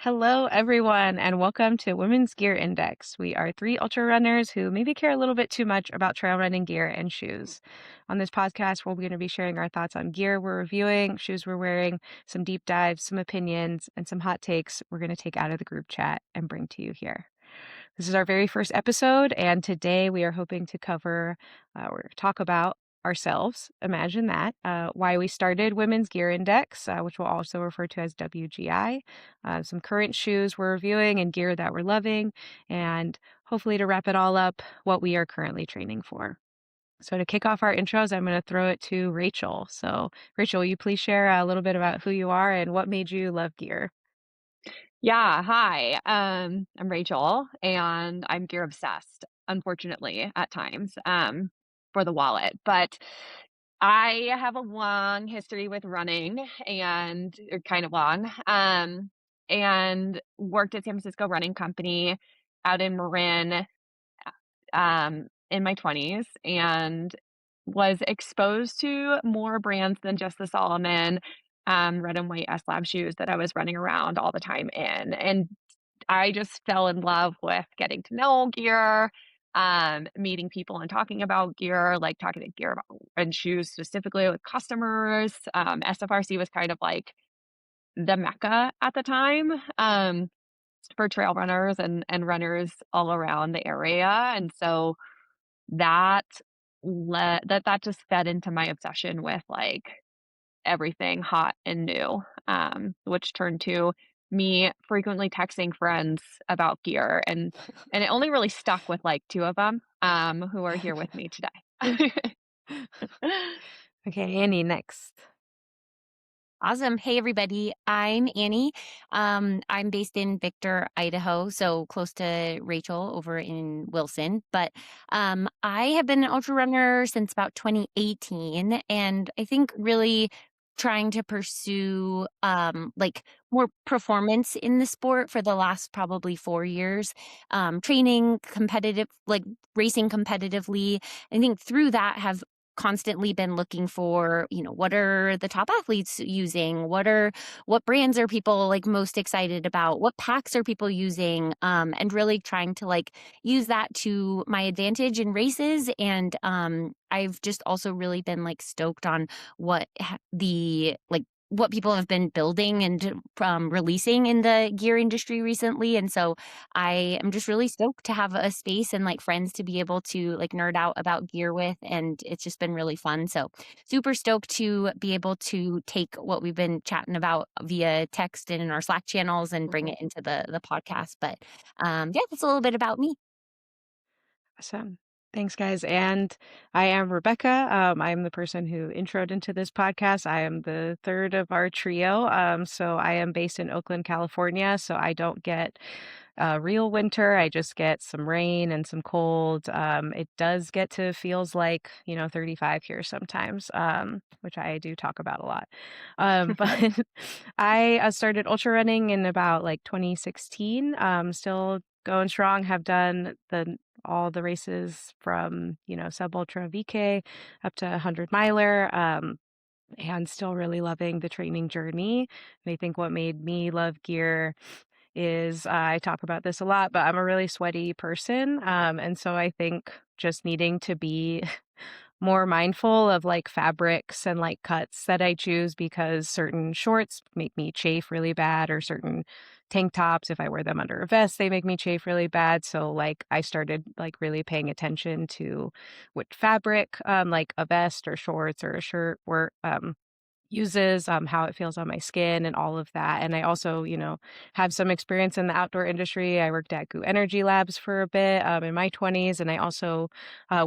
Hello, everyone, and welcome to Women's Gear Index. We are three ultra runners who maybe care a little bit too much about trail running gear and shoes. On this podcast, we're going to be sharing our thoughts on gear we're reviewing, shoes we're wearing, some deep dives, some opinions, and some hot takes we're going to take out of the group chat and bring to you here. This is our very first episode, and today we are hoping to cover or talk about ourselves. Imagine that. Why we started Women's Gear Index, which we'll also refer to as WGI, some current shoes we're reviewing and gear that we're loving, and hopefully to wrap it all up, what we are currently training for. So to kick off our intros, I'm going to throw it to Rachel. So Rachel, will you please share a little bit about who you are and what made you love gear? Yeah, hi. I'm Rachel and I'm gear obsessed, unfortunately, at times, for the wallet. But I have a long history with running and or kind of long, and worked at San Francisco Running Company out in Marin, in my 20s and was exposed to more brands than just the Solomon, red and white S-Lab shoes that I was running around all the time in. And I just fell in love with getting to know gear, meeting people and talking about gear, like talking to gear about and shoes specifically with customers. SFRC was kind of like the mecca at the time, for trail runners and runners all around the area. And so that that just fed into my obsession with like everything hot and new, which turned to me frequently texting friends about gear, and it only really stuck with like two of them, who are here with me today. Okay, Annie, next. Awesome. Hey, everybody. I'm Annie. I'm based in Victor, Idaho, so close to Rachel over in Wilson. But I have been an ultra runner since about 2018, and I think really trying to pursue like more performance in the sport for the last probably 4 years, training competitive, like racing competitively. I think through that have constantly been looking for, what are the top athletes using? What brands are people like most excited about? What packs are people using? And really trying to like use that to my advantage in races. And I've just also really been like stoked on what people have been building and releasing in the gear industry recently. And so I am just really stoked to have a space and like friends to be able to like nerd out about gear with. And it's just been really fun. So super stoked to be able to take what we've been chatting about via text and in our Slack channels and bring Mhm. it into the podcast. But yeah, that's a little bit about me. Awesome. Thanks, guys. And I am Rebecca. I'm the person who introed into this podcast. I am the third of our trio. So I am based in Oakland, California. So I don't get real winter. I just get some rain and some cold. It does get to feels like 35 here sometimes, which I do talk about a lot. But I started ultra running in about like 2016. Still going strong. Have done the all the races from, sub ultra VK up to 100 miler, and still really loving the training journey. And I think what made me love gear is I talk about this a lot, but I'm a really sweaty person. And so I think just needing to be more mindful of like fabrics and like cuts that I choose because certain shorts make me chafe really bad, or certain tank tops, if I wear them under a vest, they make me chafe really bad. So like I started like really paying attention to what fabric, like a vest or shorts or a shirt were uses, how it feels on my skin and all of that. And I also, have some experience in the outdoor industry. I worked at Goo Energy Labs for a bit in my 20s, and I also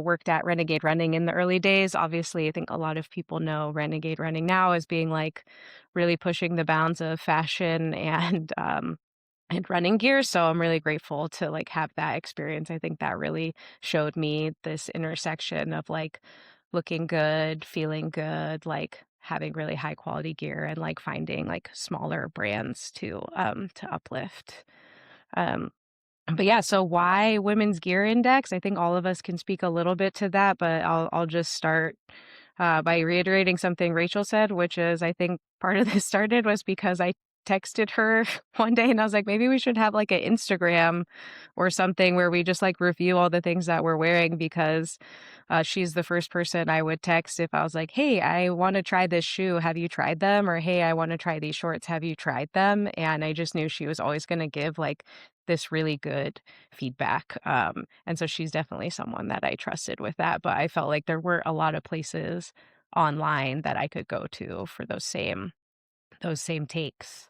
worked at Renegade Running in the early days. Obviously, I think a lot of people know Renegade Running now as being like really pushing the bounds of fashion and running gear. So I'm really grateful to like have that experience. I think that really showed me this intersection of like looking good, feeling good, like having really high quality gear and like finding like smaller brands to uplift. Um but yeah, so why Women's Gear Index? I think all of us can speak a little bit to that, but I'll just start by reiterating something Rachel said, which is I think part of this started was because I texted her one day and I was like, maybe we should have like an Instagram or something where we just like review all the things that we're wearing because she's the first person I would text if I was like, hey, I want to try this shoe. Have you tried them? Or hey, I want to try these shorts. Have you tried them? And I just knew she was always going to give like this really good feedback. And so she's definitely someone that I trusted with that. But I felt like there were a lot of places online that I could go to for those same takes.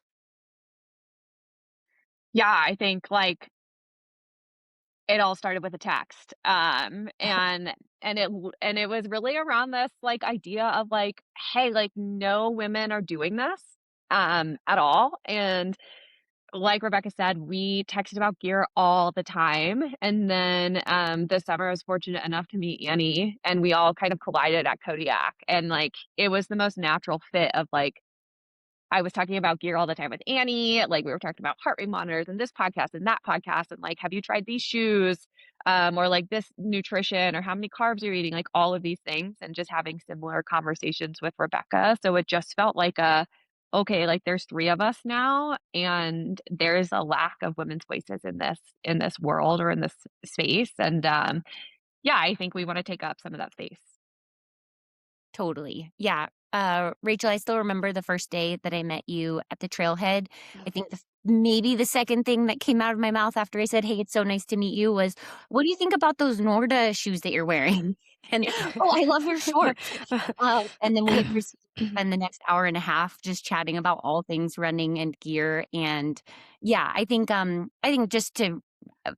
Yeah, I think, like, it all started with a text, and it was really around this, like, idea of, like, "Hey, like, no women are doing this, at all," and like Rebecca said, we texted about gear all the time, and then, this summer, I was fortunate enough to meet Annie, and we all kind of collided at Kodiak, and, like, it was the most natural fit of, like, I was talking about gear all the time with Annie, like, we were talking about heart rate monitors and this podcast and that podcast and, like, "Have you tried these shoes?" Or, like, "This nutrition," or "How many carbs are you eating?" Like, all of these things and just having similar conversations with Rebecca, so it just felt like "Okay, like, there's 3 of us now, and there's a lack of women's voices in this world or in this space," and, yeah, I think we wanna take up some of that space. Totally. Yeah. Rachel, I still remember the first day that I met you at the trailhead. I think maybe the second thing that came out of my mouth after I said, "Hey, it's so nice to meet you," was, "What do you think about those Norda shoes that you're wearing?" And, "Oh, I love your shorts." And then we proceeded to spend the next hour and a half just chatting about all things running and gear. And yeah, I think just to uh,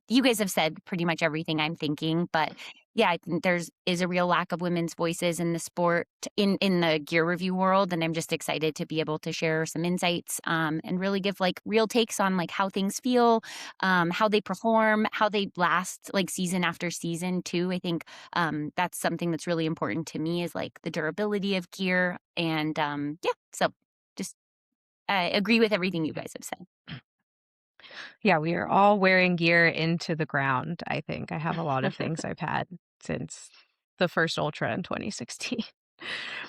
you guys have said pretty much everything I'm thinking, but yeah, I think is a real lack of women's voices in the sport in the gear review world, and I'm just excited to be able to share some insights and really give like real takes on like how things feel, how they perform, how they last like season after season too. I think that's something that's really important to me is like the durability of gear, and yeah, so just agree with everything you guys have said. Yeah, we are all wearing gear into the ground, I think. I have a lot of things I've had since the first Ultra in 2016.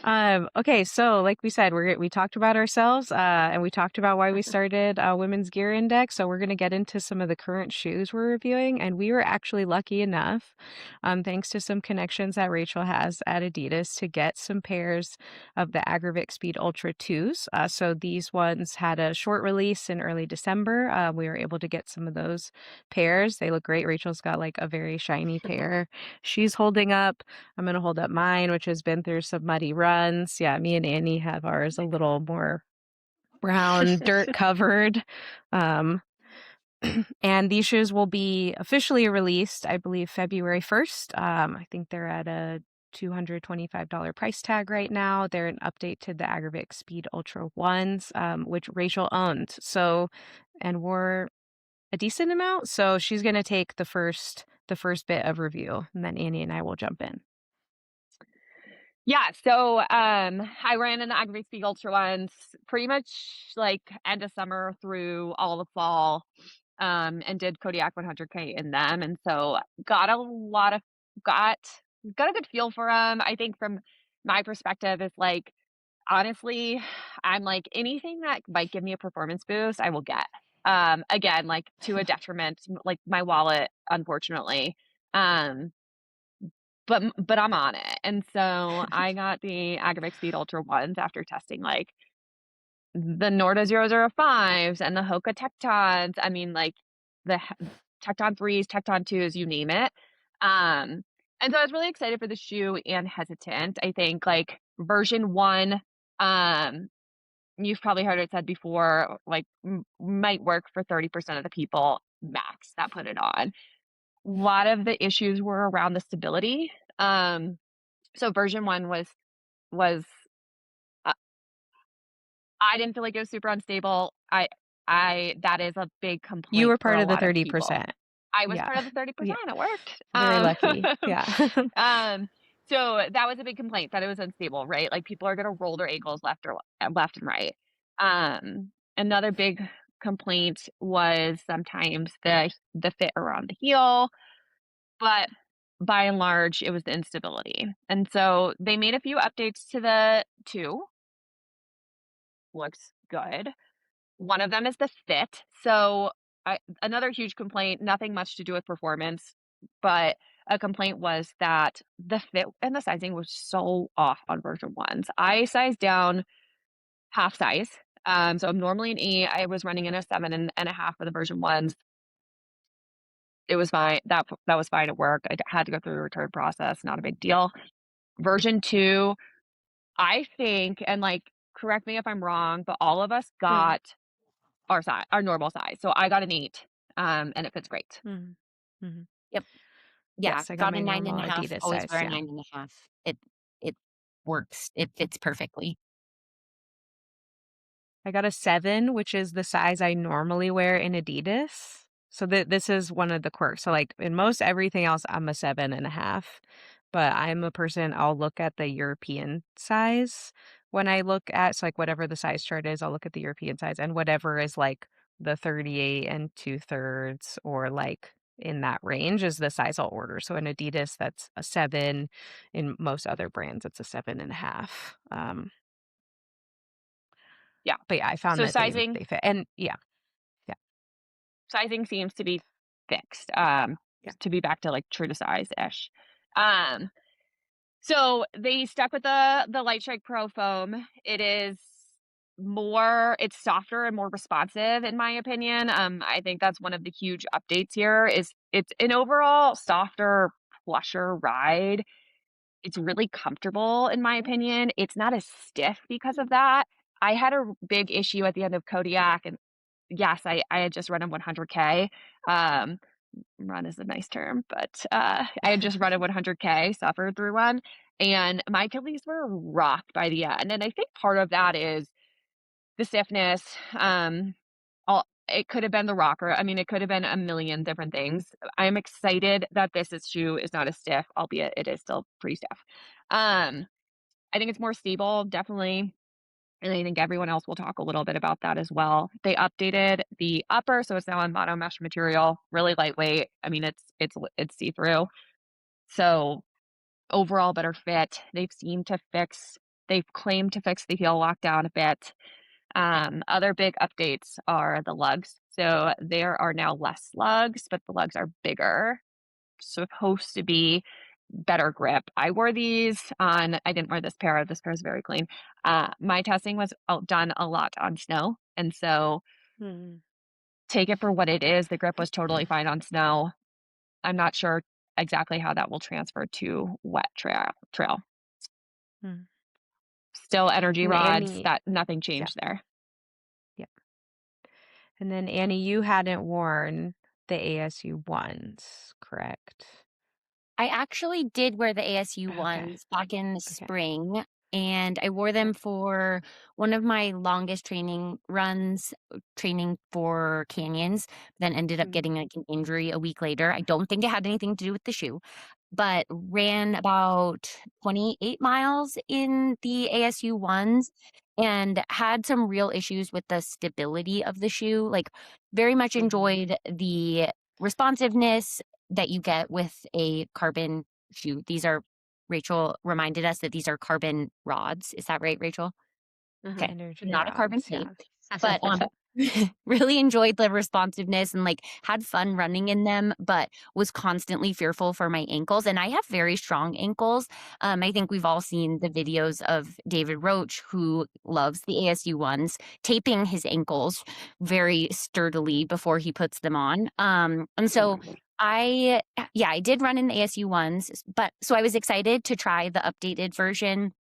Okay, so like we said, we talked about ourselves, and we talked about why we started Women's Gear Index. So we're going to get into some of the current shoes we're reviewing, and we were actually lucky enough, thanks to some connections that Rachel has at Adidas, to get some pairs of the Agravic Speed Ultra 2s. So these ones had a short release in early December. We were able to get some of those pairs. They look great. Rachel's got like a very shiny pair she's holding up. I'm gonna hold up mine, which has been through some muddy runs. Yeah, me and Annie have ours a little more brown, dirt covered. Um, and these shoes will be officially released, I believe, February 1st. I think they're at a $225 price tag right now. They're an update to the Agravic Speed Ultra ones, which Rachel owned. So, and wore a decent amount. So she's gonna take the first bit of review, and then Annie and I will jump in. Yeah, so, I ran in the Agravic Speed Ultra ones pretty much, like, end of summer through all the fall, and did Kodiak 100K in them, and so got a lot of got got a good feel for them. I think from my perspective, is like, honestly, I'm like, anything that might give me a performance boost, I will get. Again, like, to a detriment, like, my wallet, unfortunately, um but I'm on it, and so I got the Agravic Speed Ultra ones after testing, like, the Norda 005s and the Hoka Tectons, I mean, like, the Tecton 3s, Tecton 2s, you name it, and so I was really excited for the shoe and hesitant. I think, like, version 1, um, you've probably heard it said before, like, might work for 30% of the people max that put it on. A lot of the issues were around the stability, so version 1 was uh, I didn't feel like it was super unstable. I that is a big You complaint were for part a of the lot of people. 30%. I was Yeah. part of the Yeah. 30%, it worked. Very lucky. Yeah. Um, so that was a big complaint that it was unstable, right? Like, people are gonna roll their ankles left and right. Another big complaint was sometimes the fit around the heel, but by and large, it was the instability. And so they made a few updates to the 2, looks good. One of them is the fit. So, another huge complaint, nothing much to do with performance, but a complaint was that the fit and the sizing was so off on version 1s. I sized down half size. So I'm normally an 8. I was running in a 7.5 for the version 1s. It was fine. That was fine at work. had to go through the return process, not a big deal. Version 2, I think, and, like, correct me if I'm wrong, but all of us Mm, got our normal size. So I got an 8, and it fits great. mhm, mhm. Yep. Yeah, Yes, I got got my a nine and normal a half. Adidas Always size, wear a yeah. 9.5. It works. It fits perfectly. I got a 7, which is the size I normally wear in Adidas. So this is one of the quirks. So, like, in most everything else, I'm a 7.5, but I'm a person, I'll look at the European size when I look at so, like, whatever the size chart is, I'll look at the European size, and whatever is, like, the 38 and 2/3 or, like, in that range is the size I'll order. So in Adidas, that's a 7. In most other brands, it's a 7.5. Yeah. But yeah, I found So that they fit, and yeah, yeah, sizing seems to be fixed, yeah. to be back to, like, true to size-ish. Um, so they stuck with the Light Strike Pro foam. It's softer and more responsive in my opinion. I think that's one of the huge updates here is it's an overall softer, plusher ride. It's really comfortable in my opinion. It's not as stiff because of that. I had a big issue at the end of Kodiak, and yes, I had just run a 100K. Um, run is a nice term, but, I had just run a 100K, suffered through one, and my Achilles were rocked by the end, and I think part of that is the stiffness. It could have been the rocker. I mean, it could have been a million different things. I'm excited that shoe is not as stiff, albeit it is still pretty stiff. Um, I think it's more stable, definitely, and I think everyone else will talk a little bit about that as well. They updated the upper, so it's now on mono mesh material, really lightweight. I mean, it's see-through. So overall better fit. They've claimed to fix the heel lockdown a bit. Other big updates are the lugs. So there are now less lugs, but the lugs are bigger. Supposed to be better grip. I didn't wear this pair. This pair is very clean. My testing was done a lot on snow. And so Mhm, take it for what it is. The grip was totally fine on snow. I'm not sure exactly how that will transfer to wet trail. mhm. Still energy And rods, Annie, that nothing yeah, changed there. yeah. And then Annie, you hadn't worn the ASU ones, correct? I actually did wear the ASU Okay, ones back in the okay, spring, and I wore okay. them for one of my longest training runs, training for canyons, then ended up Mhm, getting, like, an injury a week later. I don't think it had anything to do with the shoe, but ran about 28 miles in the ASU ones and had some real issues with the stability of the shoe. Like, very much mhm. enjoyed the responsiveness that you get with a carbon shoe. These are Rachel reminded us that these are carbon rods. Is that right, Rachel? Okay. Energy Not a carbon rods, tape, yeah. but, really enjoyed the responsiveness and, like, had fun running in them, but was constantly fearful for my ankles, and I have very strong ankles. I think we've all seen the videos of David Roach, who loves the ASU ones, taping his ankles very sturdily before he puts them on. And so yeah, I did run in the ASU ones, but so I was excited to try the updated version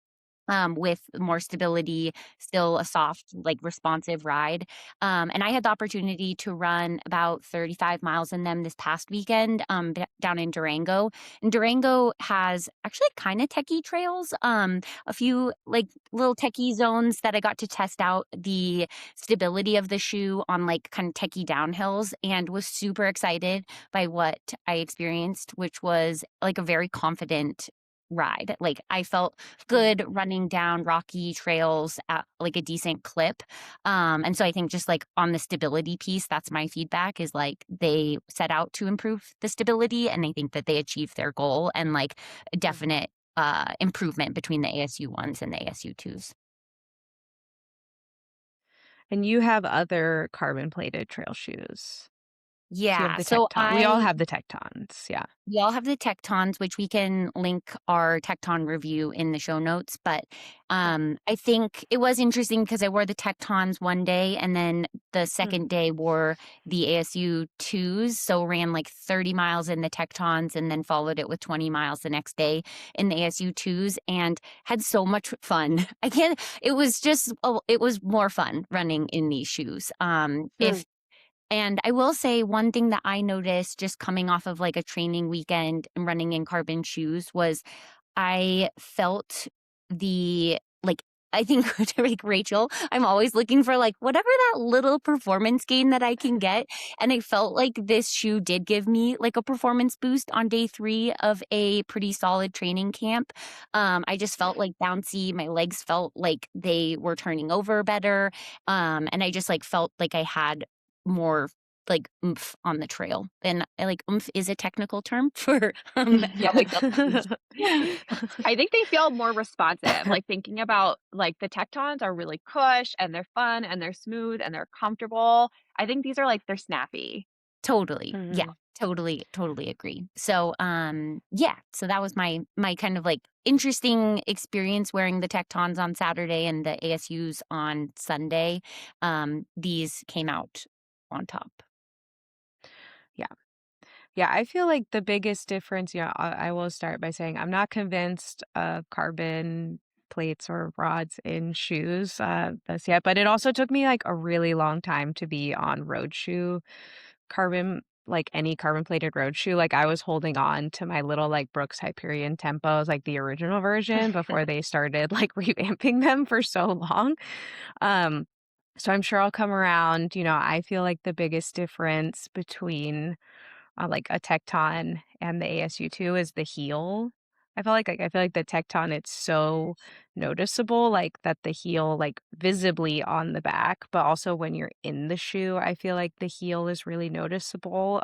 with more stability, still a soft, like responsive ride. And I had the opportunity to run about 35 miles in them this past weekend down in Durango. And Durango has actually kind of techie trails, a few like little techie zones that I got to test out the stability of the shoe on like kind of techie downhills and was super excited by what I experienced, which was like a very confident ride. Like I felt Mhm, good running down rocky trails at like a decent clip. And so I think just like on the stability piece, that's my feedback is like they set out to improve the stability and I think that they achieved their goal and like a mhm. definite improvement between the ASU ones and the ASU twos. And you have other carbon-plated trail shoes. So you have Yeah, the so Tecton we all have the Tectons, yeah. we all have the Tectons, which we can link our Tecton review in the show notes, but, Okay. I think it was interesting because I wore the Tectons one day, and then the Mm. second day wore the ASU 2s, so ran, like, 30 miles in the Tectons and then followed it with 20 miles the next day in the ASU 2s and had so much fun. I can't it was just it was more fun running in these shoes. Hmm. If And I will say one thing that I noticed just coming off of like a training weekend and running in carbon shoes was I felt the like I think like Rachel, I'm always looking for like whatever that little performance gain that I can get. And I felt like this shoe did give me like a performance boost on day 3 of a pretty solid training camp. I just felt like bouncy. My legs felt like they were turning over better. And I just like felt like I had more like oomph on the trail. And like oomph is a technical term for how I felt. I think they feel more responsive, like, thinking about, like, the Tectons are really cush, and they're fun, and they're smooth, and they're comfortable. I think these are, like, they're snappy. Totally. Yeah. Mhm. Totally agree. So, yeah, so that was my kind of like interesting experience wearing the Tectons on Saturday and the ASUs on Sunday. These came out on top. Yeah. Yeah, I feel like the biggest difference, I will start by saying I'm not convinced of carbon plates or rods in shoes, this yet, but it also took me, like, a really long time to be on road shoe like, any carbon-plated road shoe. Like, I was holding on to my little, like, Brooks Hyperion Tempos, like, the original version before they started, like, revamping them for so long. Um, so I'm sure I'll come around. I feel like the biggest difference between like a Tecton and the ASU2 is the heel. I feel like the Tecton, it's so noticeable, like, that the heel, like, visibly on the back, but also when you're in the shoe, I feel like the heel is really noticeable,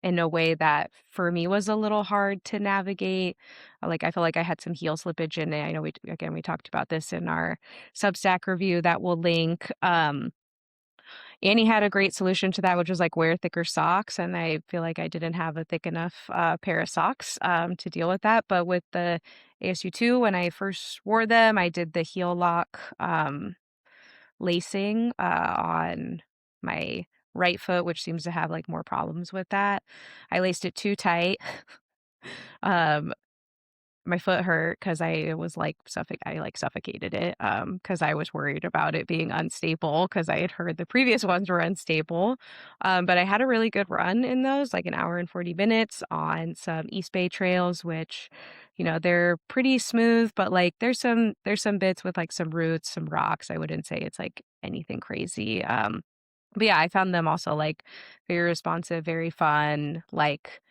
in a way that for me was a little hard to navigate. Like, I feel like I had some heel slippage in it. I know we talked about this in our Substack review that we'll link. Annie had a great solution to that, which was, like, wear thicker socks, and I feel like I didn't have a thick enough, pair of socks, to deal with that, but with the ASU2, when I first wore them, I did the heel lock, lacing, on my right foot, which seems to have, like, more problems with that. I laced it too tight. Um, my foot hurt because I, like, suffocated it, because I was worried about it being unstable because I had heard the previous ones were unstable, but I had a really good run in those, like, an hour and 40 minutes on some East Bay trails, which, they're pretty smooth, but, like, there's some bits with, like, some roots, some rocks. I wouldn't say it's, like, anything crazy, but yeah, I found them also, like, very responsive, very fun, like,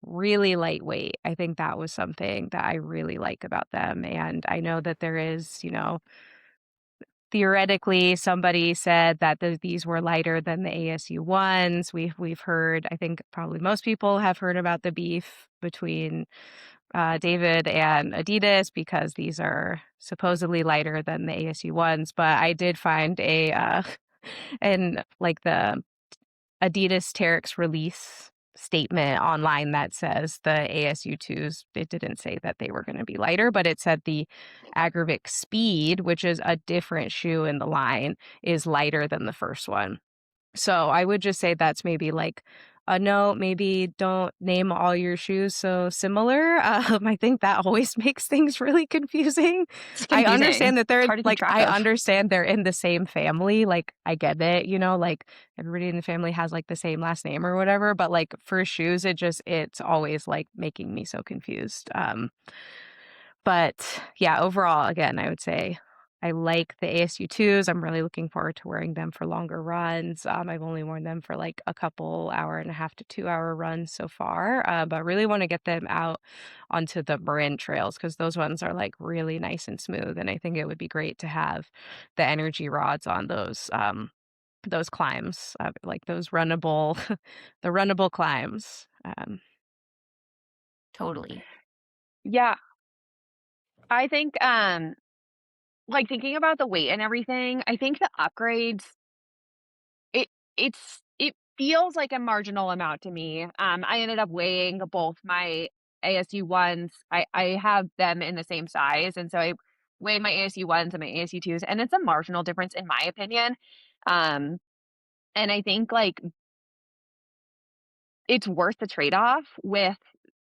really lightweight. I think that was something that I really like about them, and I know that there is, theoretically, somebody said that these were lighter than the ASU ones. We've heard, I think probably most people have heard about the beef between, David and Adidas because these are supposedly lighter than the ASU ones, but I did find and like the Adidas Terex release statement online that says the ASU2s, it didn't say that they were going to be lighter, but it said the Agravic Speed, which is a different shoe in the line, is lighter than the first one. So I would just say that's maybe like a note, maybe don't name all your shoes so similar. I think that always makes things really confusing. It's confusing. It's hard to keep track I of. understand they're in the same family. Like I get it, like everybody in the family has like the same last name or whatever. But like for shoes, it's always like making me so confused. But yeah, overall, again, I would say I like the ASU2s. I'm really looking forward to wearing them for longer runs. I've only worn them for like a couple hour and a half to 2 hour runs so far, but really want to get them out onto the Marin trails because those ones are like really nice and smooth. And I think it would be great to have the energy rods on those climbs, like those runnable, the runnable climbs. Totally. Yeah, I think, like, thinking about the weight and everything, I think the upgrades, it it feels like a marginal amount to me. I ended up weighing both my ASU ones. I have them in the same size, and so I weighed my ASU ones and my ASU twos, and it's a marginal difference in my opinion. Um, and I think like it's worth the trade-off with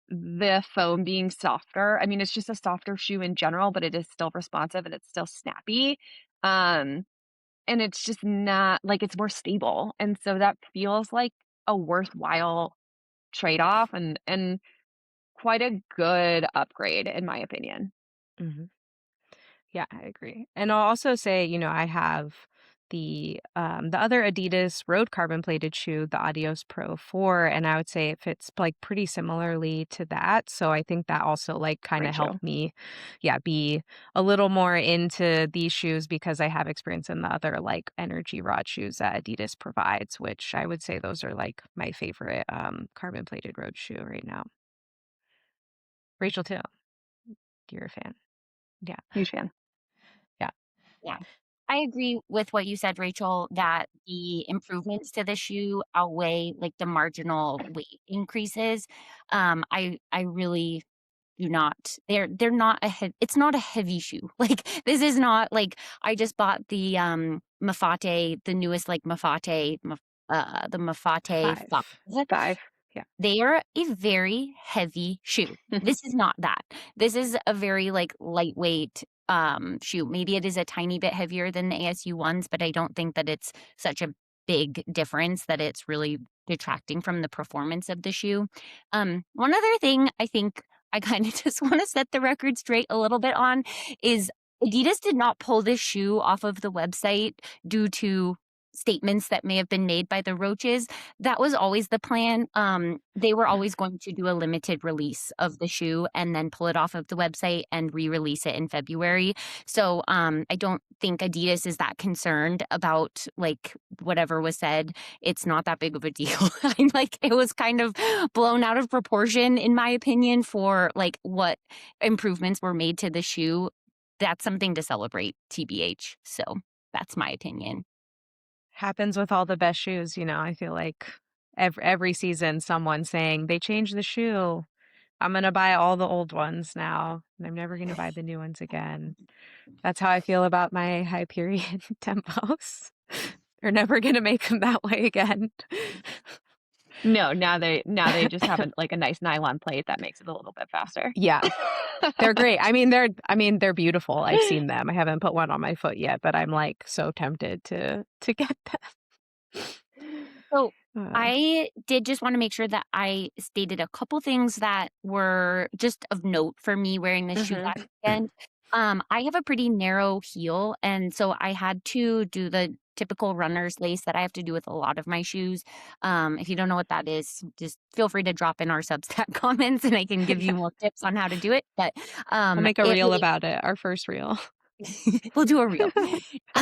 the foam being softer. I mean, it's just a softer shoe in general, but it is still responsive and it's still snappy. Um, and it's just not like it's more stable. And so that feels like a worthwhile trade-off and quite a good upgrade in my opinion. Mhm. Yeah, I agree. And I'll also say, I have the other Adidas road carbon plated shoe, the Adios Pro 4, and I would say it fits like pretty similarly to that. So I think that also like kind of Great show. helped me, yeah, be a little more into these shoes because I have experience in the other like energy rod shoes that Adidas provides, which I would say those are like my favorite carbon plated road shoe right now. Rachel too. You're a fan. Yeah. Huge fan. Yeah. Yeah. I agree with what you said, Rachel, that the improvements to the shoe outweigh like the marginal weight increases. I really do not. They're not it's not a heavy shoe. Like this is not like I just bought the Mafate, the newest like the Mafate 5. 5. 5. Yeah. They are a very heavy shoe. This is not that. This is a very, like, lightweight, shoe. Maybe it is a tiny bit heavier than the ASU ones, but I don't think that it's such a big difference that it's really detracting from the performance of the shoe. One other thing I think I kinda just wanna set the record straight a little bit on is Adidas did not pull this shoe off of the website due to statements that may have been made by the Roaches. That was always the plan. They were always going to do a limited release of the shoe and then pull it off of the website and re-release it in February. So, I don't think Adidas is that concerned about, like, whatever was said. It's not that big of a deal. I'm like, it was kind of blown out of proportion, in my opinion, for, like, what improvements were made to the shoe. That's something to celebrate, TBH. So, that's my opinion. Happens with all the best shoes, I feel like every season someone's saying, "They changed the shoe. I'm gonna buy all the old ones now, and I'm never gonna buy the new ones again." That's how I feel about my Hyperion Tempos. They're never gonna make them that way again. No, now they just have a nice nylon plate that makes it a little bit faster. Yeah, they're great. I mean, they're beautiful. I've seen them. I haven't put one on my foot yet, but I'm, like, so tempted to get them. So, Uh, I did just wanna make sure that I stated a couple things that were just of note for me wearing this shoe Mhm. last weekend. I have a pretty narrow heel, and so I had to do the typical runner's lace that I have to do with a lot of my shoes. If you don't know what that is, just feel free to drop in our Substack comments, and I can give you yeah, more tips on how to do it, but, we'll make a it reel really about it, our first reel. we'll do a reel.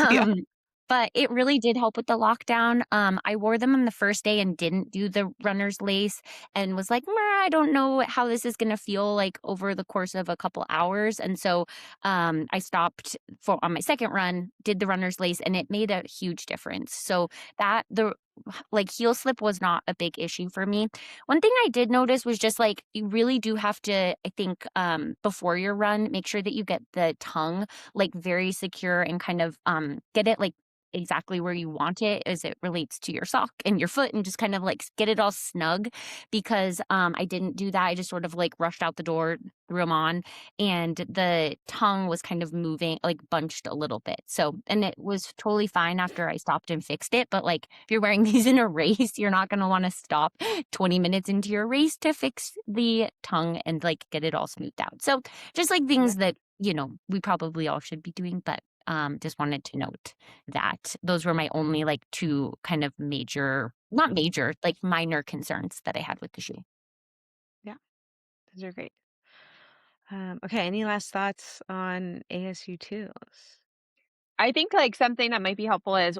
Yeah. Um, but it really did help with the lockdown. I wore them on the first day and didn't do the runner's lace and was like, "Meh, I don't know how this is gonna feel like over the course of a couple hours." And so I stopped for on my second run, did the runner's lace, and it made a huge difference. So that the like heel slip was not a big issue for me. One thing I did notice was just like you really do have to, I think, before your run, make sure that you get the tongue like very secure and kind of get it like exactly where you want it as it relates to your sock and your foot and just kind of like get it all snug because I didn't do that. I just sort of like rushed out the door, threw them on, and the tongue was kind of moving, like bunched a little bit. So, and it was totally fine after I stopped and fixed it. But like if you're wearing these in a race, you're not going to want to stop 20 minutes into your race to fix the tongue and like get it all smoothed out. So, just like Yeah. things that we probably all should be doing, but just wanted to note that those were my only like two kind of major, not major, like minor concerns that I had with the shoe. Yeah, those are great. Okay, any last thoughts on ASU2s? I think, like, something that might be helpful is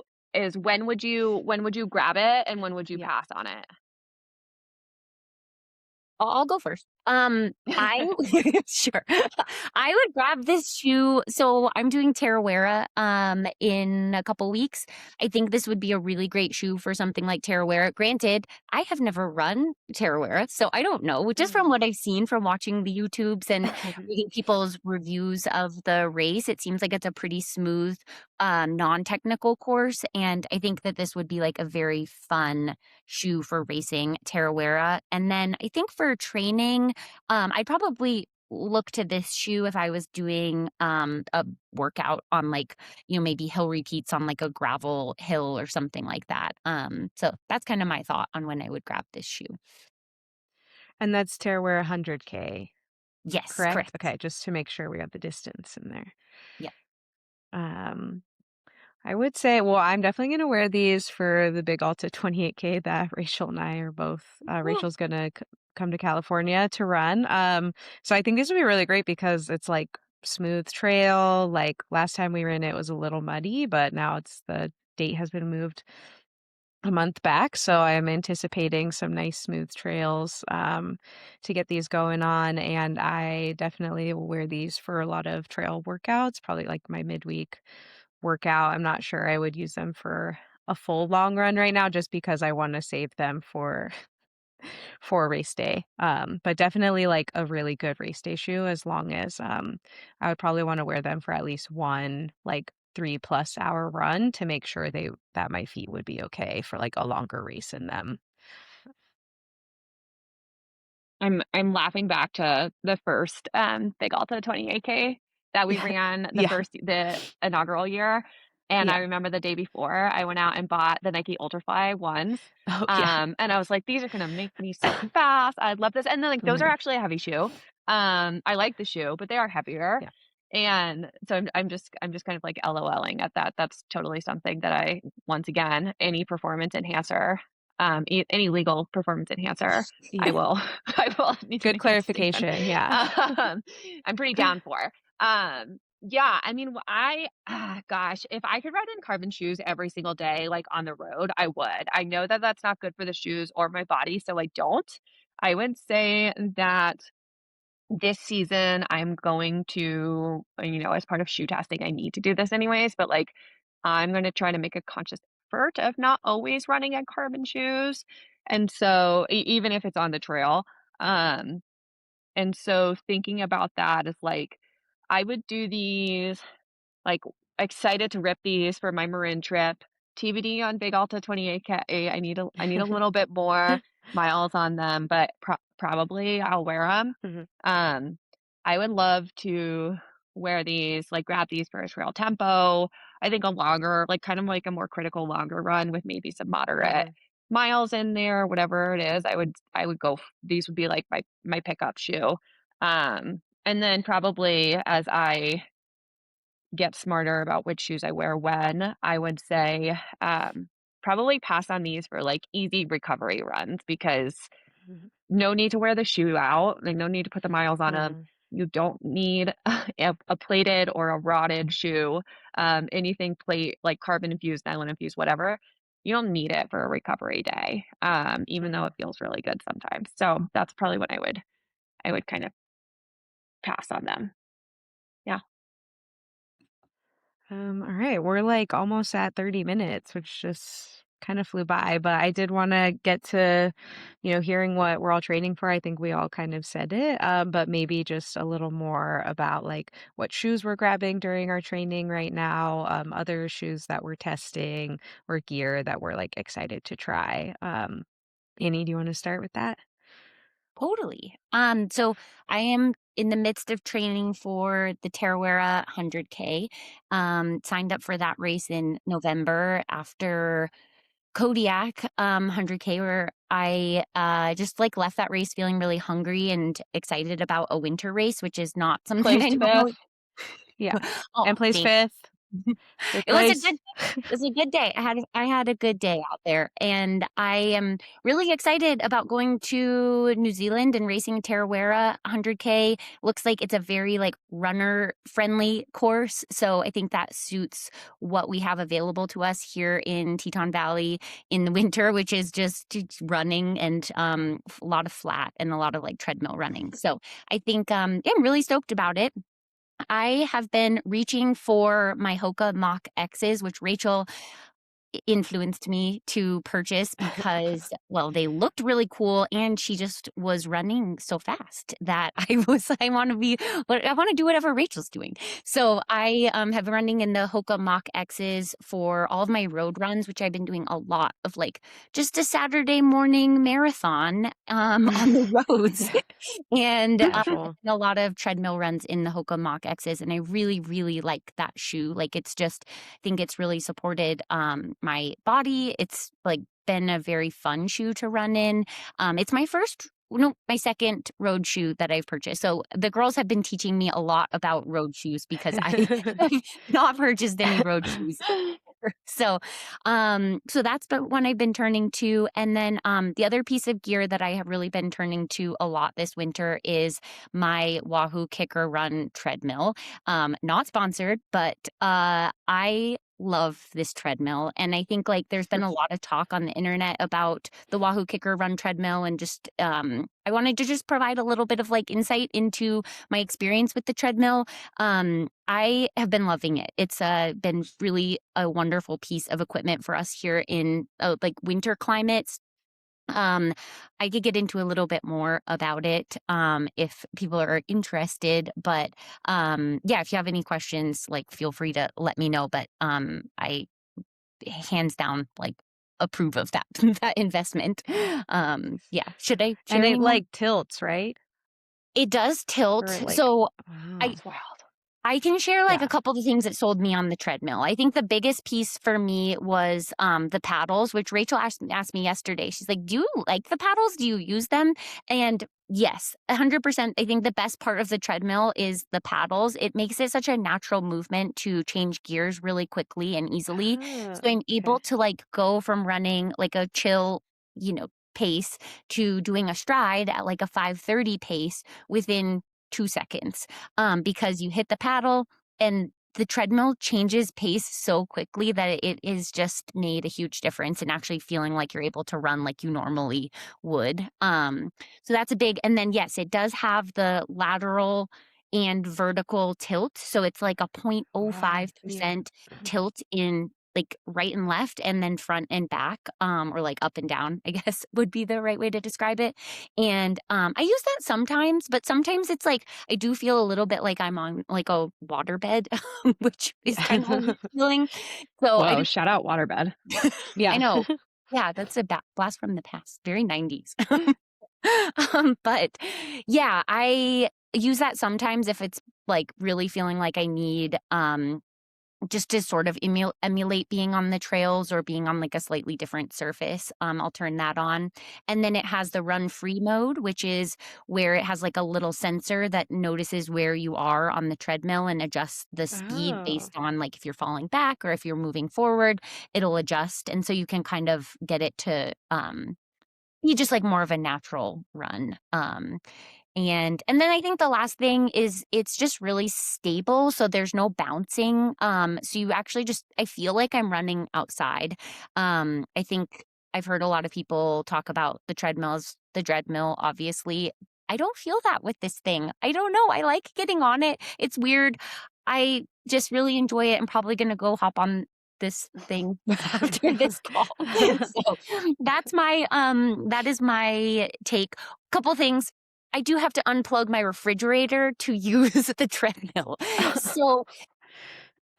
when would you grab it and when would you Yeah. pass on it? I'll go first. I sure. I would grab this shoe. So I'm doing Tarawera in a couple weeks. I think this would be a really great shoe for something like Tarawera. Granted, I have never run Tarawera, so I don't know. Just from Mm. what I've seen from watching the YouTubes and reading people's reviews of the race, it seems like it's a pretty smooth, non-technical course. And I think that this would be like a very fun shoe for racing, Tarawera. And then I think for training, I'd probably look to this shoe if I was doing a workout on like, maybe hill repeats on like a gravel hill or something like that. So that's kind of my thought on when I would grab this shoe. And that's Tearaware 100K, Yes, correct? correct. Okay, just to make sure we got the distance in there. Yep. Um, I would say, well, I'm definitely gonna wear these for the Big Alta 28K that Rachel and I are both. Cool. Rachel's gonna come to California to run. So I think these would be really great because it's like smooth trail. Like last time we ran it was a little muddy, but now it's the date has been moved a month back. So I am anticipating some nice smooth trails to get these going on. And I definitely will wear these for a lot of trail workouts, probably like my midweek workout. I'm not sure I would use them for a full long run right now just because I want to save them for race day. But definitely like a really good race day shoe as long as I would probably want to wear them for at least one like 3+ hour run to make sure that my feet would be okay for like a longer race in them. I'm laughing back to the first, Big Alta 28K that we Yeah. ran Yeah. the inaugural year, and I Yeah. remember the day before, I went out and bought the Nike Ultrafly ones, Oh yeah. and I was like, "These are gonna make me so fast, I love this," and then, like, those are Mhm. actually a heavy shoe. I like the shoe, but they are heavier, Yeah. and so I'm just kind of, like, LOLing at that. That's totally something that I once again, any performance enhancer, any legal performance enhancer I Yeah. will I will need to Good make that statement. clarification. Yeah. Um, I'm pretty down for. Yeah, I mean, gosh, if I could ride in carbon shoes every single day, like on the road, I would. I know that that's not good for the shoes or my body, so I don't. I would say that this season I'm going to, as part of shoe testing, I need to do this anyways, but like I'm going to try to make a conscious effort of not always running in carbon shoes. And so even if it's on the trail, um, and so thinking about that is like, I would do these, like, excited to rip these for my Marin trip. TBD on Big Alta 28K. I need a little bit more miles on them, but probably I'll wear them. Mhm. Um, I would love to wear these, like, grab these for a trail tempo. I think a longer, like, kind of like a more critical longer run with maybe some moderate Mhm. miles in there, whatever it is. I would go these would be like my pickup shoe. And then probably as I get smarter about which shoes I wear when, I would say, probably pass on these for, like, easy recovery runs because Mhm. no need to wear the shoe out, like, no need to put the miles on them. Mhm. You don't need a plated or a rotted shoe, anything like carbon infused, nylon infused, whatever. You don't need it for a recovery day, even though Mhm. it feels really good sometimes. So that's probably what I would kind of pass on them. Yeah. All right, we're like almost at 30 minutes, which just kind of flew by, but I did want to get to, hearing what we're all training for. I think we all kind of said it, but maybe just a little more about like what shoes we're grabbing during our training right now, other shoes that we're testing or gear that we're like excited to try. Annie, do you want to start with that? Totally. So I am in the midst of training for the Tarawera 100K. Signed up for that race in November after Kodiak 100K, where I just like left that race feeling really hungry and excited about a winter race, which is not something I Placed normally. fifth. Yeah. Oh, And placed thank fifth. Good It was a good place. it was a good day. I had a good day out there, and I am really excited about going to New Zealand and racing Tarawera 100K. Looks like it's a very, like, runner-friendly course, so I think that suits what we have available to us here in Teton Valley in the winter, which is just running and, a lot of flat and a lot of, like, treadmill running. So I think, yeah, I'm really stoked about it. I have been reaching for my Hoka Mach X's, which Rachel influenced me to purchase because, well, they looked really cool and she just was running so fast that I want to be, but I want to do whatever Rachel's doing. So I have been running in the Hoka Mach X's for all of my road runs, which I've been doing a lot of, like just a Saturday morning marathon on the roads. And Casual. a lot of treadmill runs in the Hoka Mach X's, and I really, really like that shoe. Like, it's just, I think it's really supported my body. It's like been a very fun shoe to run in. It's my first, no, my second road shoe that I've purchased. So the girls have been teaching me a lot about road shoes because I have not purchased any road shoes. So, so that's the one I've been turning to. And then the other piece of gear that I have really been turning to a lot this winter is my Wahoo Kicker Run treadmill. Not sponsored, but I love this treadmill. And I think, like, there's been a lot of talk on the internet about the Wahoo Kicker Run treadmill, and just I wanted to just provide a little bit of, like, insight into my experience with the treadmill. I have been loving it. It's been really a wonderful piece of equipment for us here in like winter climates. um, I could get into a little bit more about it if people are interested, but yeah, if you have any questions, like, feel free to let me know. But I hands down, like, approve of that that investment. Yeah, should I And share it, any more? like, tilts, right? It does Or tilt. it, like So I wow. That's wild. I can share, like, a Yeah. couple of things that sold me on the treadmill. I think the biggest piece for me was, the paddles, which Rachel asked me yesterday. She's like, "Do you like the paddles? Do you use them?" And yes, 100%. I think the best part of the treadmill is the paddles. It makes it such a natural movement to change gears really quickly and easily. Oh, So I'm able okay. to, like, go from running, like, a chill, pace to doing a stride at, like, a 5:30 pace within 2 seconds, because you hit the paddle and the treadmill changes pace so quickly that it is just made a huge difference in actually feeling like you're able to run like you normally would. So that's a big, and then yes, it does have the lateral and vertical tilt. So it's like a Wow. Yeah. 0.05% tilt in, like, right and left, and then front and back, or like up and down, I guess would be the right way to describe it. And I use that sometimes, but sometimes it's like I do feel a little bit like I'm on, like, a waterbed, which is kind of a Yeah. weird feeling. So I Whoa, just shout out waterbed. I Yeah. know. Yeah, that's a blast from the past. Very 90s. But yeah, I use that sometimes if it's, like, really feeling like I need just to sort of emulate being on the trails or being on, like, a slightly different surface. I'll turn that on. And then it has the run free mode, which is where it has, like, a little sensor that notices where you are on the treadmill and adjusts the speed Oh. based on, like, if you're falling back or if you're moving forward, it'll adjust. And so you can kind of get it to be just, like, more of a natural run. And then I think the last thing is it's just really stable, so there's no bouncing. So you actually just, I feel like I'm running outside. I think I've heard a lot of people talk about the treadmill, obviously. I don't feel that with this thing. I don't know. I like getting on it. It's weird. I just really enjoy it. I'm probably gonna go hop on this thing after this call. So that is my take. Couple things. I do have to unplug my refrigerator to use the treadmill. So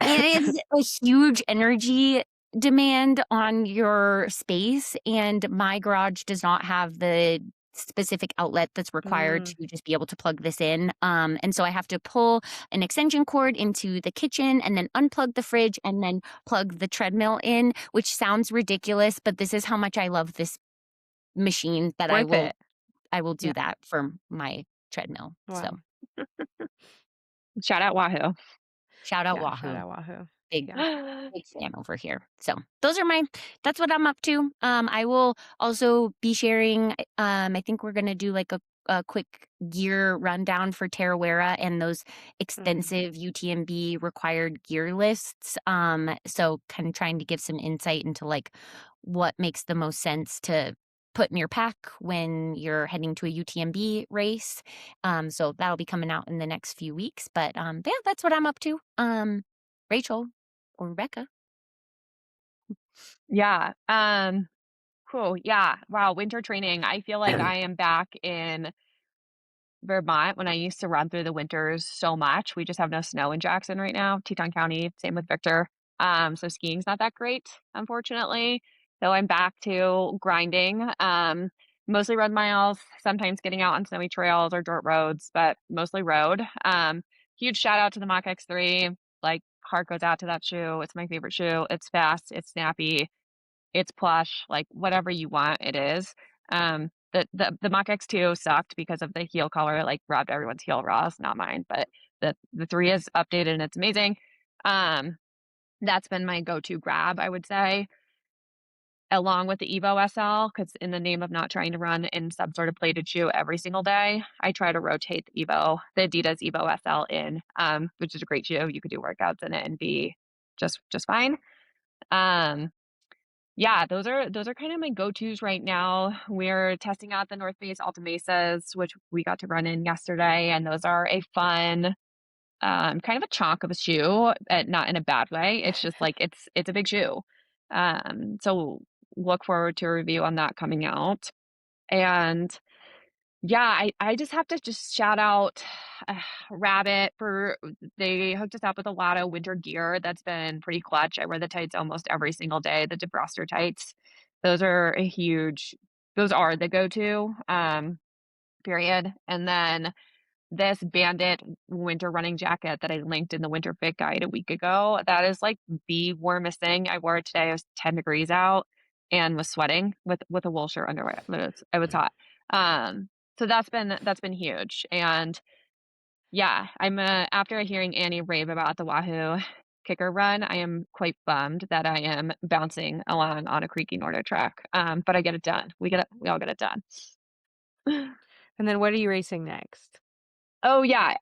it is a huge energy demand on your space, and my garage does not have the specific outlet that's required Mm. to just be able to plug this in. And so I have to pull an extension cord into the kitchen and then unplug the fridge and then plug the treadmill in, which sounds ridiculous, but this is how much I love this machine that I Worth will it. I will Yeah. do that for my treadmill. So Wow. Shout out Wahoo. shout out Yeah, shout Wahoo. out Wahoo. big Yeah. big fan over here. So that's what I'm up to. I will also be sharing, I think we're gonna do like a quick gear rundown for Tarawera and those Mhm. extensive UTMB required gear lists. So kind of trying to give some insight into like what makes the most sense to put in your pack when you're heading to a UTMB race. So that'll be coming out in the next few weeks. But yeah, that's what I'm up to. Rachel or Rebecca. Yeah. Cool. Yeah. Wow. Winter training. I feel like I am back in Vermont when I used to run through the winters so much. We just have no snow in Jackson right now, Teton County, same with Victor. So skiing's not that great, unfortunately. So I'm back to grinding. Mostly road miles, sometimes getting out on snowy trails or dirt roads, but mostly road. Huge shout out to the Mach X3. Like heart goes out to that shoe. It's my favorite shoe. It's fast, it's snappy, it's plush, like whatever you want, it is. The Mach X2 sucked because of the heel color. It like rubbed everyone's heel raw. It's not mine, but the three is updated and it's amazing. Um, that's been my go-to grab, I would say, along with the Evo SL, because in the name of not trying to run in some sort of plated shoe every single day, I try to rotate the Adidas Evo SL in, which is a great shoe. You could do workouts in it and be just fine. Um, Yeah, those are kind of my go-tos right now. We're testing out the North Face Alta Mesas, which we got to run in yesterday, and those are a fun, kind of a chonk of a shoe, not in a bad way. It's just like it's a big shoe. So look forward to a review on that coming out. And yeah, I just have to just shout out uh, Rabbit for they hooked us up with a lot of winter gear that's been pretty clutch. I wear the tights almost every single day, the defroster tights. Those are a huge those are the go-to, period. And then this Bandit winter running jacket that I linked in the winter fit guide a week ago, that is like the warmest thing. I wore it today. It was 10 degrees out and was sweating with a wool shirt under it. It was hot. So that's been huge. And yeah, I'm after hearing Annie rave about the Wahoo kicker run, I am quite bummed that I am bouncing along on a creaky Nordic track. But I get it done. We all get it done. And then what are you racing next? Oh, yeah,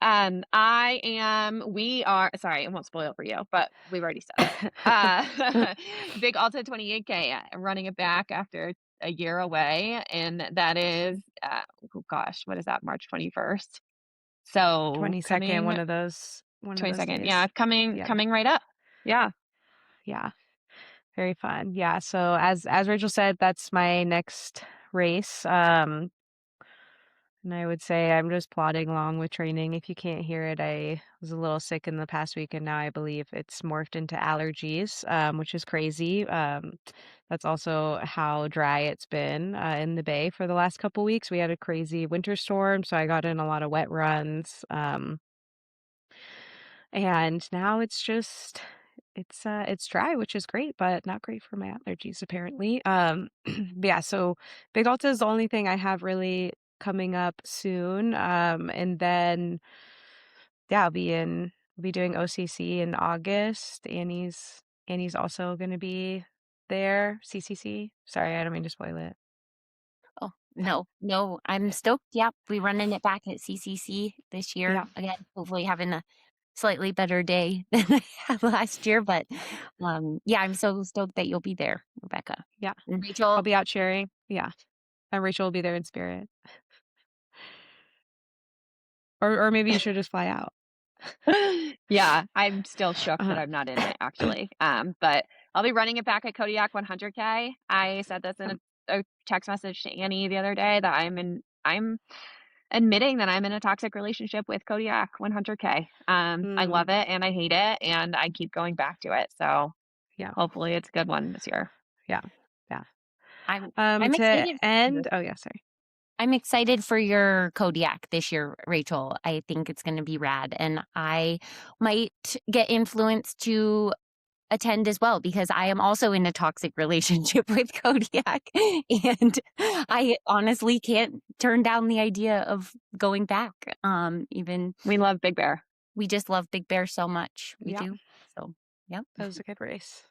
we are sorry, I won't spoil it for you, but we've already said it. Big Alta 28K, I'm running it back after a year away, and that is, oh gosh, what is that? March 21st. So 22nd, coming one of those 22nd, yeah, days. coming Yeah. coming right up. Yeah. Yeah. Very fun. Yeah, so as Rachel said, that's my next race. And I would say I'm just plodding along with training. If you can't hear it, I was a little sick in the past week, and now I believe it's morphed into allergies, which is crazy. That's also how dry it's been in the Bay for the last couple weeks. We had a crazy winter storm, so I got in a lot of wet runs. And now it's dry, which is great, but not great for my allergies apparently. But yeah, so Big Alta is the only thing I have really coming up soon. And then yeah, I'll be doing OCC in August. Annie's also gonna be there. CCC. Sorry, I don't mean to spoil it. Oh, no, no, I'm stoked. Yep, we running it back at CCC this year Yeah, again. Hopefully having a slightly better day than I had last year. But yeah, I'm so stoked that you'll be there, Rebecca yeah. and I'll Rachel. be out cheering. Yeah. And Rachel will be there in spirit. Or maybe you should just fly out. Yeah, I'm still shook that Uh-huh. I'm not in it actually. But I'll be running it back at Kodiak 100K. I said this in Um, a text message to Annie the other day that I'm admitting that I'm in a toxic relationship with Kodiak 100K. I mm, love it and I hate it and I keep going back to it. So yeah, hopefully it's a good one this year. yeah, yeah. I'm I'm To excited. end, oh yeah, sorry. I'm excited for your Kodiak this year, Rachel. I think it's going to be rad, and I might get influenced to attend as well because I am also in a toxic relationship with Kodiak, and I honestly can't turn down the idea of going back. Even We love Big Bear. we just love Big Bear so much. We Yeah, do. So. Yep. That was a good race.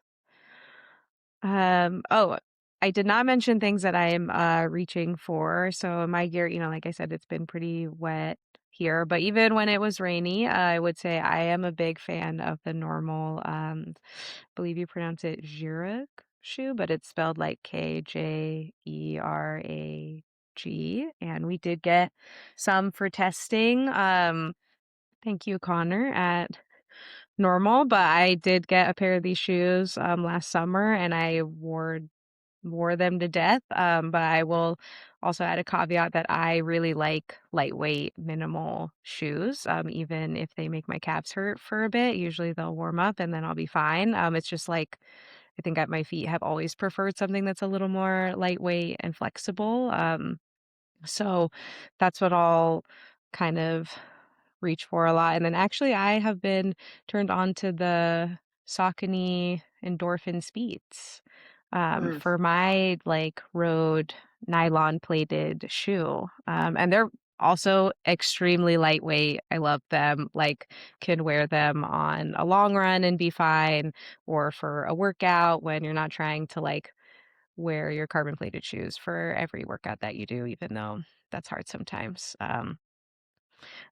Oh, I did not mention things that I am reaching for. So my gear, like I said, it's been pretty wet here, but even when it was rainy, I would say I am a big fan of the normal, I believe you pronounce it Jurag shoe, but it's spelled like Kjerag. And we did get some for testing. Thank you, Connor, at normal, but I did get a pair of these shoes last summer and I wore them to death. But I will also add a caveat that I really like lightweight, minimal shoes. Even if they make my calves hurt for a bit, usually they'll warm up and then I'll be fine. It's just like I think at my feet have always preferred something that's a little more lightweight and flexible. So that's what I'll kind of reach for a lot. And then actually I have been turned on to the Saucony Endorphin Speeds Mm. for my like road nylon plated shoe. And they're also extremely lightweight. I love them. Like can wear them on a long run and be fine or for a workout when you're not trying to like wear your carbon plated shoes for every workout that you do, even though that's hard sometimes.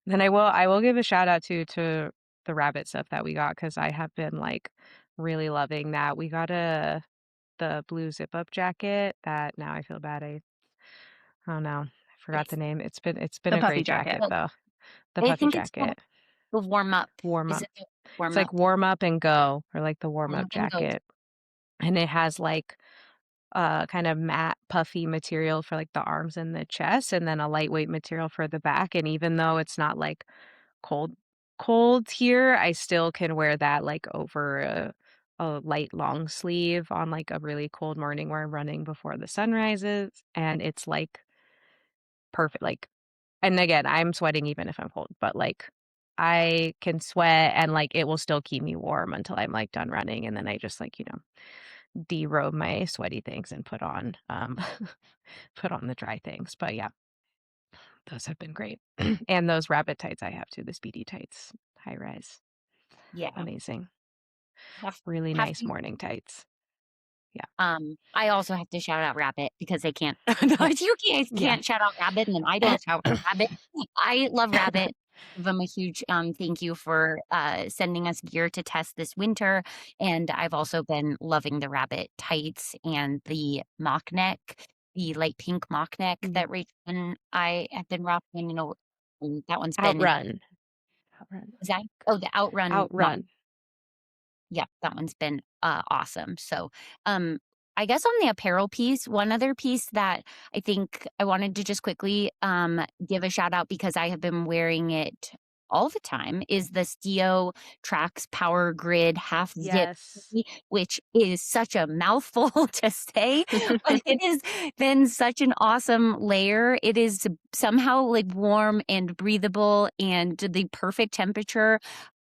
Then I will give a shout out to the rabbit stuff that we got because I have been like really loving that. We got the blue zip up jacket that now I feel bad. I don't know. I forgot the Nice. name. It's been The a puffy great jacket. jacket Oh, though. The I puffy think it's jacket. the warm up. Warm Is up. it the It's warm like up? warm up and go or like the warm Warm up up and go. jacket. And it has like kind of matte puffy material for like the arms and the chest and then a lightweight material for the back. And even though it's not like cold cold here, I still can wear that like over a light long sleeve on like a really cold morning where I'm running before the sun rises and it's like perfect like and again, I'm sweating even if I'm cold, but like I can sweat and like it will still keep me warm until I'm like done running and then I just like, derobe my sweaty things and put on put on the dry things. But yeah, those have been great. And those rabbit tights I have too, the speedy tights, high rise. Yeah. Amazing. Have Really have nice to morning tights. Yeah. I also have to shout out Rabbit because they can't if you guys Yeah. can't shout out Rabbit, and then I don't shout out Rabbit. I love Rabbit. Give them a huge, thank you for, sending us gear to test this winter, and I've also been loving the Rabbit tights and the mock neck, the light pink mock neck Mhm. that Rachel and I have been rocking, and that one's been Outrun. Outrun. is that oh, the Outrun mock Outrun. yeah, that one's been, awesome. So, um, I guess on the apparel piece, one other piece that I think I wanted to just quickly, give a shout out because I have been wearing it all the time is the Stio Trax Power Grid Half Zip Yes. hoodie, which is such a mouthful to say, but it has been such an awesome layer. It is somehow, like, warm and breathable and the perfect temperature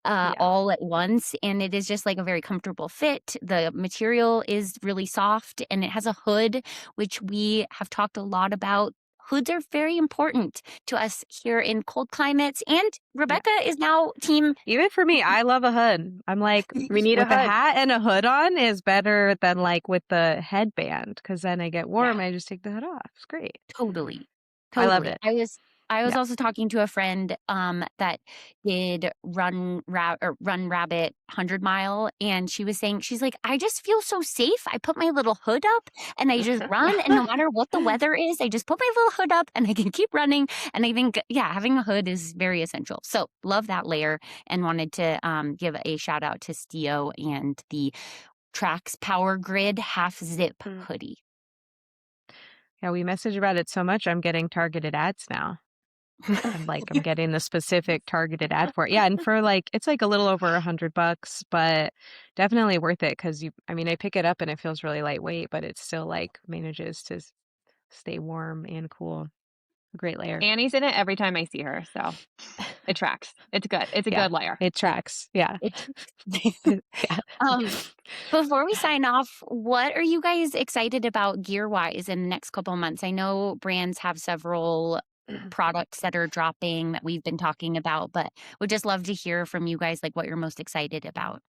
Yeah. all at once, and it is just like a very comfortable fit. The material is really soft and it has a hood, which we have talked a lot about. Hoods are very important to us here in cold climates, and Yeah. Rebecca is now team. Even for me, I love a hood. I'm like, We need a with a hood. hat and a hood on is better than like with the headband because then I get Yeah. warm. I just take the hood off. It's great. Totally. I love Totally. it. I was Yeah. also talking to a friend that did run rabbit 100 mile, and she was saying she's like, I just feel so safe. I put my little hood up and I just run, and no matter what the weather is, I just put my little hood up and I can keep running. And I think yeah, having a hood is very essential. So love that layer and wanted to give a shout out to Stio and the Trax Power Grid half zip Mm. hoodie. Yeah, we message about it so much, I'm getting targeted ads now. I'm getting the specific targeted ad for it. Yeah, and for like it's like a little over $100, but definitely worth it because I mean, I pick it up and it feels really lightweight, but it still like manages to stay warm and cool. A great layer. Annie's in it every time I see her, so it tracks. It's good. It's a Yeah, good layer. it tracks. Yeah. It Yeah. Um, before we sign off, what are you guys excited about gear-wise in the next couple of months? I know brands have several products that are dropping that we've been talking about, but would just love to hear from you guys, like, what you're most excited about.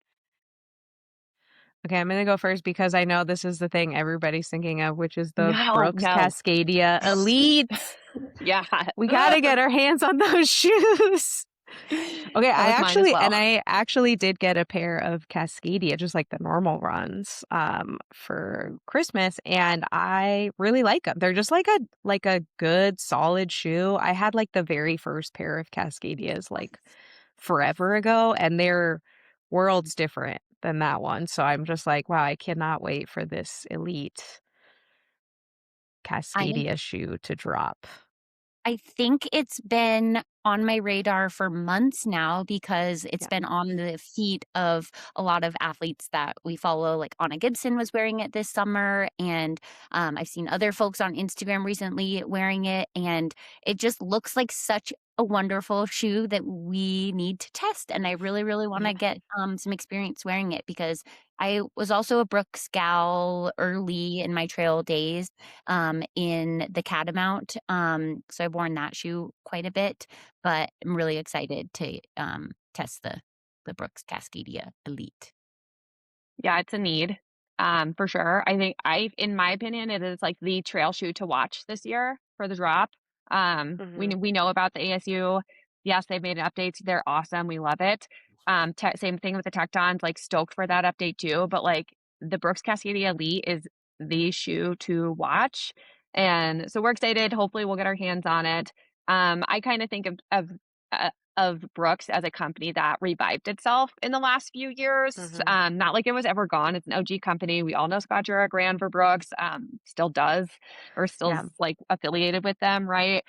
Okay, I'm gonna go first because I know this is the thing everybody's thinking of, which is the No, Brooks no. Cascadia Elites. Yeah. We gotta get our hands on those shoes. Okay, That was mine as well. I actually did get a pair of Cascadia, just like the normal runs, for Christmas, and I really like them. They're just like a good solid shoe. I had like the very first pair of Cascadias like forever ago, and they're worlds different than that one. So I'm just like, wow, I cannot wait for this elite I Cascadia shoe to drop. I think it's been on my radar for months now because it's Yeah. been on the feet of a lot of athletes that we follow. Like Anna Gibson was wearing it this summer, and I've seen other folks on Instagram recently wearing it, and it just looks like such a wonderful shoe that we need to test. And I really, really want Yeah. to get some experience wearing it because I was also a Brooks gal early in my trail days in the Catamount. So I've worn that shoe quite a bit, but I'm really excited to test the Brooks Cascadia Elite. Yeah, it's a need, for sure. In my opinion, it is like the trail shoe to watch this year for the drop. Hmm. We know about the ASU. Yes, they've made updates. They're awesome. We love it. Same thing with the Tectons. Like stoked for that update too. But like the Brooks Cascadia Elite is the shoe to watch, and so we're excited. Hopefully, we'll get our hands on it. I kind of think of Brooks as a company that revived itself in the last few years. Hmm. Not like it was ever gone. It's an OG company. We all know Scott Jurek ran for Brooks, still does, or Yeah. still's like affiliated with them, right?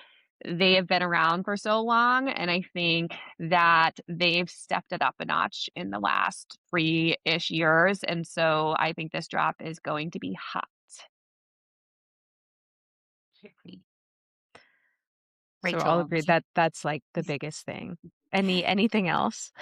They have been around for so long, and I think that they've stepped it up a notch in the last 3-ish years. And so I think this drop is going to be hot. So I'll Rachel. agree that that's like the biggest thing. Anything else?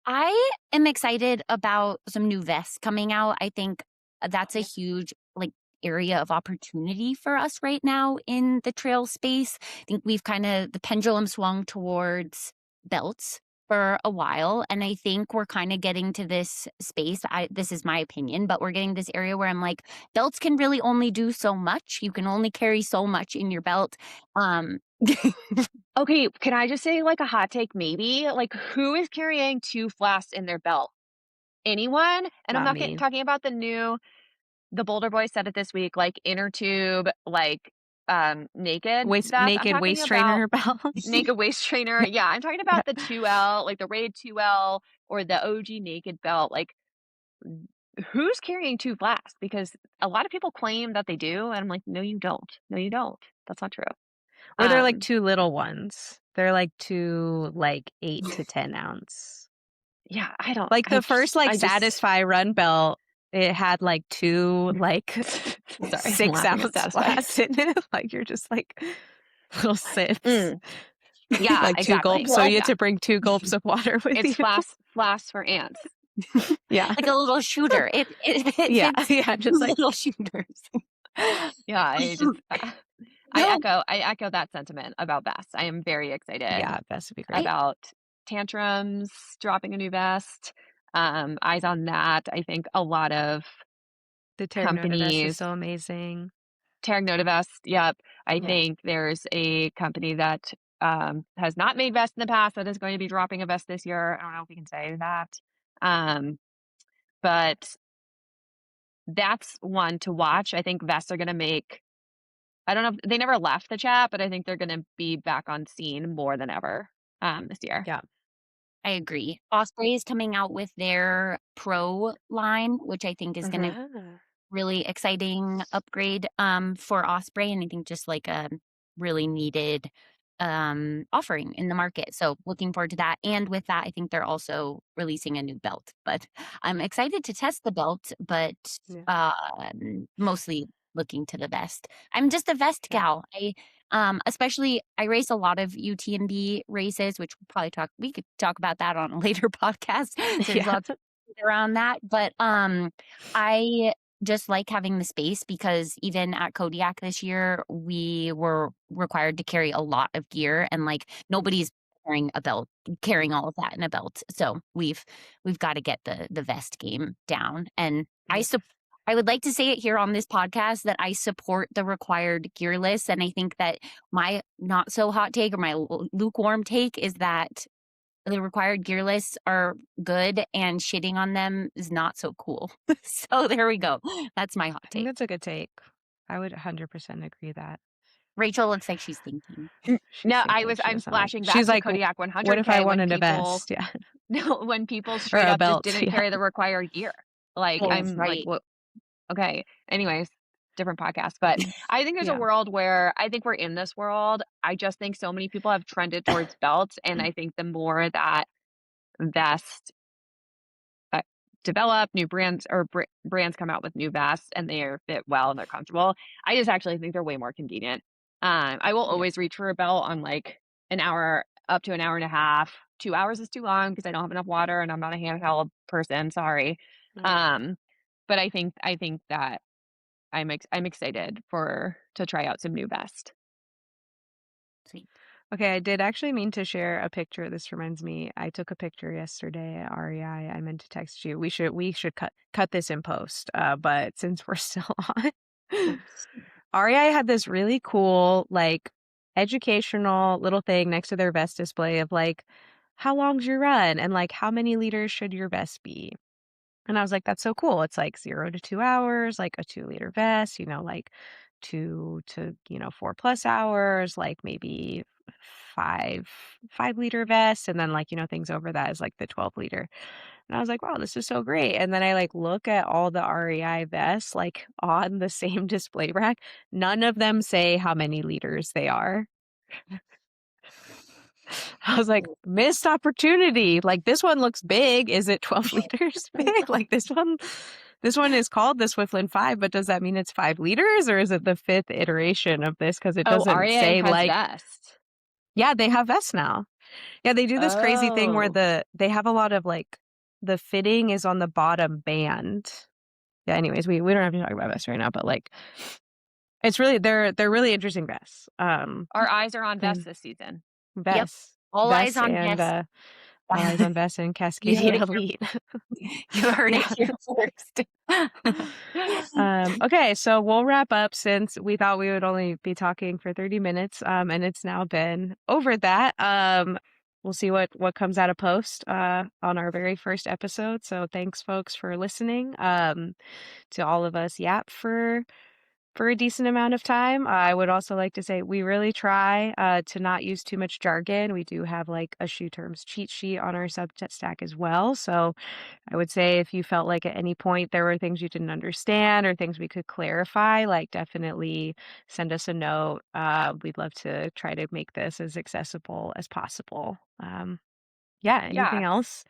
I am excited about some new vests coming out. I think that's a Yeah. huge like area of opportunity for us right now in the trail space. I think we've kind of the pendulum swung towards belts for a while, and I think we're kind of getting to this space. This is my opinion, but we're getting this area where I'm like belts can really only do so much. You can only carry so much in your belt. Um Okay, can I just say like a hot take maybe? Like who is carrying 2 flasks in their belt? Anyone? And I'm Not not me. talking about the Boulder Boys said it this week, like inner tube, like naked vest. I'm Naked talking waist about trainer belt. naked waist trainer. Yeah, I'm talking about the 2L, like the Raid 2L or the OG naked belt. Like who's carrying 2 flasks? Because a lot of people claim that they do, and I'm like, no, you don't. No, you don't. That's not true. Or they're like Um, two little ones. They're like two like 8 to 10 ounce. yeah, I don't. Like the first like I just. Satisfy run belt, it had like two like Sorry, I'm six laughing. ounce Satisfied. flasks in it. Like you're just like little sips. Mm, yeah, Like two exactly. gulps. So you had Yeah, to bring 2 gulps of water with it's you. flasks for ants. Yeah. like a little shooter. It Yeah. fits Yeah. Just like little shooters. Yeah, No, I echo that sentiment about vests. I am very excited yeah, vest would be great. I about tantrums dropping a new vest. Eyes on that. I think a lot of The Terragnota vest is companies, so amazing. Terragnota vest. Yep. I Yeah. think there's a company that has not made vests in the past that is going to be dropping a vest this year. I don't know if we can say that. Um, but that's one to watch. I think vests are going to make. I don't know if they never left the chat, but I think they're gonna be back on scene more than ever, this year. Yeah. I agree. Osprey is coming out with their Pro line, which I think is gonna Uh-huh. really exciting upgrade for Osprey, and I think just like a really needed offering in the market. So looking forward to that. And with that, I think they're also releasing a new belt. But I'm excited to test the belt, but Yeah. mostly looking to the vest. I'm just a vest Yeah. gal. Especially I race a lot of UTMB races, which we could talk about that on a later podcast. There's Yeah. lots around that. But I just like having the space because even at Kodiak this year, we were required to carry a lot of gear and like nobody's carrying all of that in a belt. So we've got to get the vest game down. And Yeah. I would like to say it here on this podcast that I support the required gear list. And I think that my not so hot take or my lukewarm take is that the required gear lists are good and shitting on them is not so cool. So there we go. That's my hot I think take. that's a good take. I would 100% agree that. Rachel looks like she's thinking. She's No, thinking she I'm doesn't like. flashing back She's to like, Kodiak what if I 100K when wanted a people vest? Yeah. no, when people Or straight a up just belt. didn't Yeah. carry the required gear. Like, Oh, I'm like, right. "What?" Okay. Anyways, different podcast, but I think there's a Yeah. world where I think we're in this world. I just think so many people have trended towards belts, and I think the more that vests uh, develop, new brands or brands come out with new vests and they are fit well and they're comfortable, I just actually think they're way more convenient. I will Yeah. always reach for a belt on like an hour up to an hour and a half. 2 hours is too long because I don't have enough water and I'm not a handheld person. Sorry. Mm. Um, but I think that I'm excited for to try out some new vest. Sweet. Okay, I did actually mean to share a picture. This reminds me, I took a picture yesterday at REI. I meant to text you. We should cut this in post. But since we're still on, REI had this really cool, like, educational little thing next to their vest display of like, how long's your run and like how many liters should your vest be? And I was like, that's so cool. It's like 0 to 2 hours, like a 2 liter vest, like 2 to 4 plus hours, like maybe five 5 liter vest. And then like, things over that is like the 12 liter. And I was like, wow, this is so great. And then I like look at all the REI vests like on the same display rack. None of them say how many liters they are. I was like, missed opportunity. Like this one looks big. Is it 12 liters big? Like this one is called the Swiftlin 5, but does that mean it's 5 liters or is it the fifth iteration of this? Because it Oh, doesn't REA say has like, vest. yeah, they have vests now. Yeah, they do this crazy thing where Oh, they have a lot of like the fitting is on the bottom band. Yeah, anyways, we don't have to talk about vests right now, but like it's really they're really interesting vests. our eyes are on vest And this season. Yep. vests. All eyes Vests on and Vest. all eyes on vests and You heard Cascadia it here. Elite. You heard it Yeah. here first. Okay, so we'll wrap up since we thought we would only be talking for 30 minutes, and it's now been over that. We'll see what comes out of post on our very first episode. So thanks, folks, for listening. To all of us yap for a decent amount of time. I would also like to say we really try to not use too much jargon. We do have like a shoe terms cheat sheet on our Substack as well. So I would say if you felt like at any point there were things you didn't understand or things we could clarify, like definitely send us a note. We'd love to try to make this as accessible as possible. Yeah, Yeah. anything else?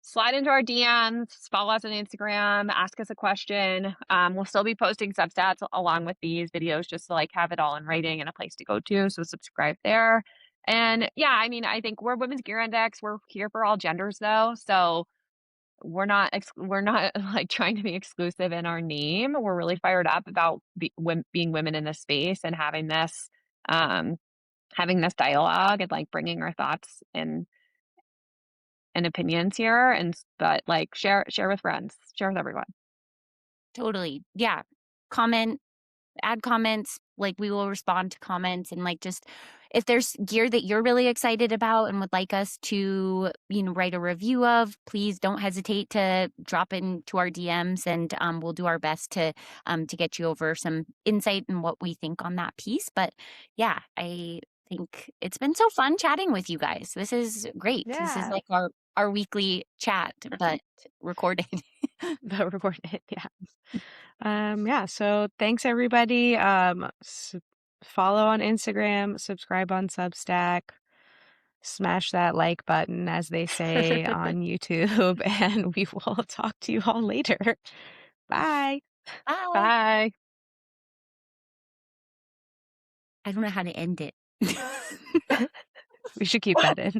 Slide into our DMs, follow us on Instagram, ask us a question. We'll still be posting substats along with these videos just to like have it all in writing and a place to go to. So subscribe there. And yeah, I mean, I think we're Women's Gear Index. We're here for all genders though. So we're not like trying to be exclusive in our name. We're really fired up about being women in this space and um, having this dialogue and like bringing our thoughts and opinions here but like share with friends, share with everyone. Totally. Yeah. Comment, add comments. Like we will respond to comments and like just if there's gear that you're really excited about and would like us to, write a review of, please don't hesitate to drop into our DMs and we'll do our best to get you over some insight and what we think on that piece. But yeah, I think it's been so fun chatting with you guys. This is great. This is Yeah, like our weekly chat, but recorded. but recorded. Yeah. Yeah, so thanks everybody. Follow on Instagram, subscribe on Substack, smash that like button, as they say on YouTube, and we will talk to you all later. Bye. Bye. Bye. I don't know how to end it. We should keep that in.